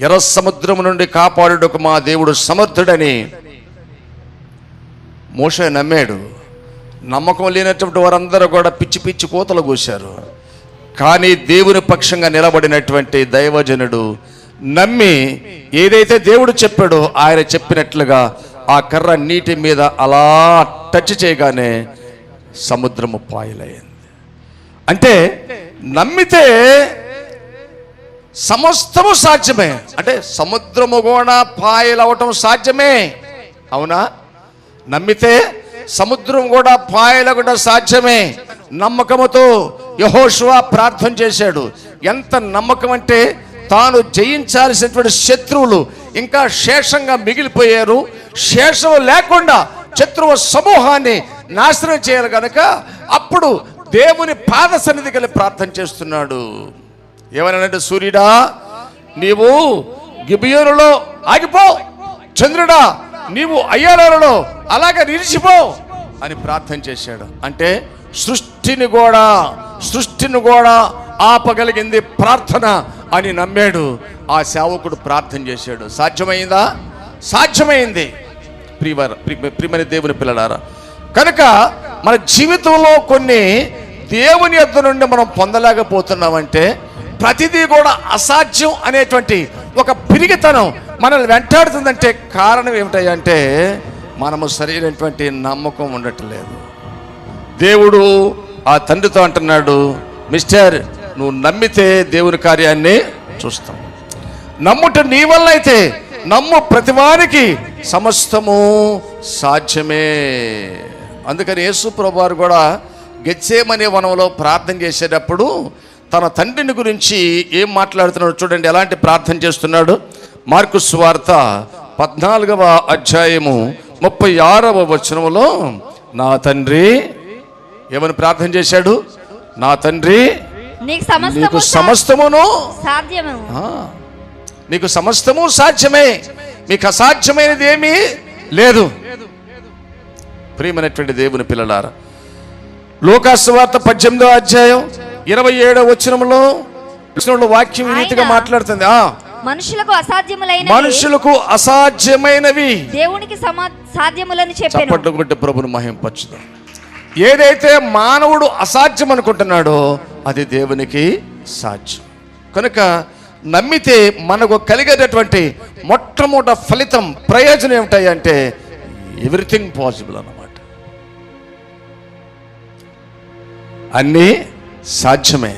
ఎర్ర సముద్రం నుండి కాపాడుటకు మా దేవుడు సమర్థుడని మోషే నమ్మాడు. నమ్మకం లేనటువంటి వారందరూ కూడా పిచ్చి పిచ్చి కోతలు కూశారు. కానీ దేవుని పక్షంగా నిలబడినటువంటి దైవజనుడు నమ్మి ఏదైతే దేవుడు చెప్పాడో ఆయన చెప్పినట్లుగా ఆ కర్ర నీటి మీద అలా టచ్ చేయగానే సముద్రము పాయలైంది. అంటే నమ్మితే సమస్తము సాధ్యమే. అంటే సముద్రము కూడా పాయలవటం సాధ్యమే, అవునా? నమ్మితే సముద్రం కూడా పాయలకుండా సాధ్యమే. నమ్మకముతో యెహోషువ ప్రార్థన చేశాడు. ఎంత నమ్మకం అంటే తాను జయించాల్సినటువంటి శత్రువులు ఇంకా శేషంగా మిగిలిపోయారు. శేషం లేకుండా శత్రువు సమూహాన్ని నాశనం చేయాలి కనుక అప్పుడు దేవుని పాద సన్నిధికి వెళ్ళి ప్రార్థన చేస్తున్నాడు. ఏమనంటే, సూర్యుడా నీవు గిబియోనులో ఆగిపో, చంద్రుడా నీవు అయ్యాలలో అలాగే నిలిచిపో అని ప్రార్థన చేశాడు. అంటే సృష్టిని కూడా ఆపగలిగింది ప్రార్థన అని నమ్మాడు. ఆ సేవకుడు ప్రార్థన చేశాడు. సాధ్యమైందా? సాధ్యమైంది. ప్రియమైన దేవుని పిల్లలారా, కనుక మన జీవితంలో కొన్ని దేవుని యొద్ద నుండి మనం పొందలేకపోతున్నామంటే ప్రతిదీ కూడా అసాధ్యం అనేటువంటి ఒక పిరిగితనం మనల్ని వెంటాడుతుందంటే కారణం ఏమిటంటే మనము సరైనటువంటి నమ్మకం ఉండట్లేదు. దేవుడు ఆ తండ్రితో అంటున్నాడు, మిస్టర్ నువ్వు నమ్మితే దేవుని కార్యాన్ని చూస్తావు. నమ్ముట నీ వల్ల అయితే నమ్ము ప్రతివానికి సమస్తము సాధ్యమే. అందుకని యేసు ప్రభువారు కూడా గెత్సేమనే వనంలో ప్రార్థన చేసేటప్పుడు తన తండ్రిని గురించి ఏం మాట్లాడుతున్నాడు చూడండి, ఎలాంటి ప్రార్థన చేస్తున్నాడు. మార్కు సువార్త 14వ అధ్యాయము 36వ వచనములో నా తండ్రి ఏమని ప్రార్థన చేశాడు? నా తండ్రి నీకు సమస్తమును సాధ్యమే, నీకు సమస్తము సాధ్యమే, మీకు అసాధ్యమైనది ఏమీ లేదు. ప్రియమైనటువంటి దేవుని పిల్లలారా, లూకాసు వార్త 18వ అధ్యాయం 27వ వచనంలో వాక్యం ఈ రీతిగా మాట్లాడుతుంది. మనుషులకు అసాధ్యమైనవి దేవునికి సాధ్యములని చెప్పాను. చప్పట్లు కొట్టి ప్రభువును మహింపరచుదాం. ఏదైతే మానవుడు అసాధ్యం అనుకుంటున్నాడో అది దేవునికి సాధ్యం. కనుక నమ్మితే మనకు కలిగేటటువంటి మొట్టమొదటి ఫలితం, ప్రయోజనం ఏమిటాయి అంటే ఎవ్రీథింగ్ పాసిబుల్ అన్నమాట. అన్నీ సాధ్యమే.